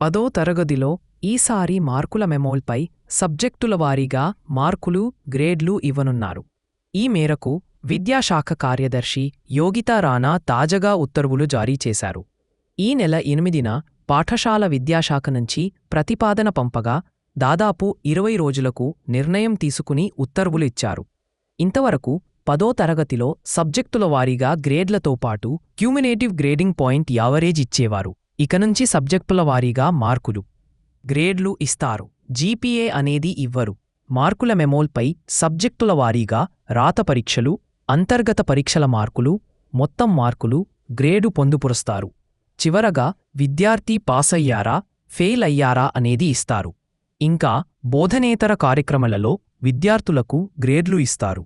10వ తరగతిలో ఈసారి మార్కుల మెమోల్పై సబ్జెక్టుల వారీగా మార్కులు, గ్రేడ్లు ఇవ్వనున్నారు. ఈ మేరకు విద్యాశాఖ కార్యదర్శి యోగితా రాణా తాజాగా ఉత్తర్వులు జారీ చేశారు. ఈ నెల 8న పాఠశాల విద్యాశాఖ నుంచి ప్రతిపాదన పంపగా దాదాపు 20 రోజులకు నిర్ణయం తీసుకుని ఉత్తర్వులు ఇచ్చారు. ఇంతవరకు 10వ తరగతిలో సబ్జెక్టుల వారీగా గ్రేడ్లతో పాటు క్యూములేటివ్ గ్రేడింగ్ పాయింట్ యావరేజ్ ఇచ్చేవారు. ఇక నుంచి సబ్జెక్టుల వారీగా మార్కులు, గ్రేడ్లు ఇస్తారు. జీపీఏ అనేది ఇవ్వరు. మార్కుల మెమోల్పై సబ్జెక్టుల వారీగా రాత పరీక్షలు, అంతర్గత పరీక్షల మార్కులు, మొత్తం మార్కులు, గ్రేడు పొందుపరుస్తారు. చివరగా విద్యార్థి పాసయ్యారా, ఫెయిల్ అయ్యారా అనేది ఇస్తారు. ఇంకా బోధనేతర కార్యక్రమాలలో విద్యార్థులకు గ్రేడ్లు ఇస్తారు.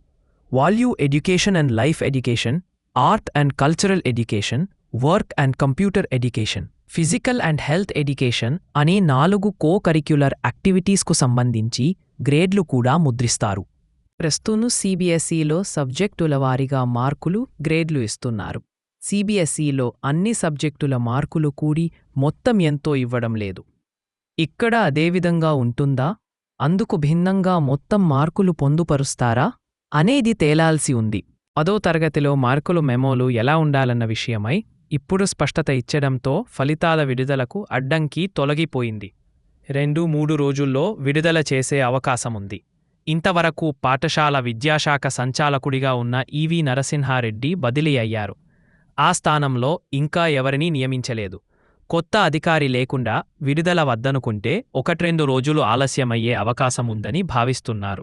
Value education and life education, art and cultural education, work and computer education, physical and health education అనే 4 కో-కరిక్యులర్ యాక్టివిటీస్కు సంబంధించి గ్రేడ్లు కూడా ముద్రిస్తారు. ప్రస్తుతం సీబీఎస్ఈలో సబ్జెక్టుల వారీగా మార్కులు, గ్రేడ్లు ఇస్తున్నారు. సీబీఎస్ఈలో అన్ని సబ్జెక్టుల మార్కులు కూడి మొత్తం ఎంతో ఇవ్వడం లేదు. ఇక్కడ అదేవిధంగా ఉంటుందా? అందుకు భిన్నంగా మొత్తం మార్కులు పొందుపరుస్తారా అనేది తేలాల్సి ఉంది. 10వ తరగతిలో మార్కులు మెమోలు ఎలా ఉండాలన్న విషయమై ఇప్పుడు స్పష్టత ఇచ్చడంతో ఫలితాల విడుదలకు అడ్డంకి తొలగిపోయింది. 2-3 రోజుల్లో విడుదల చేసే అవకాశముంది. ఇంతవరకు పాఠశాల విద్యాశాఖ సంచాలకుడిగా ఉన్న ఈవి నరసింహారెడ్డి బదిలీ అయ్యారు. ఆ స్థానంలో ఇంకా ఎవరినీ నియమించలేదు. కొత్త అధికారి లేకుండా విడుదల వద్దనుకుంటే 1-2 రోజులు ఆలస్యమయ్యే అవకాశముందని భావిస్తున్నారు.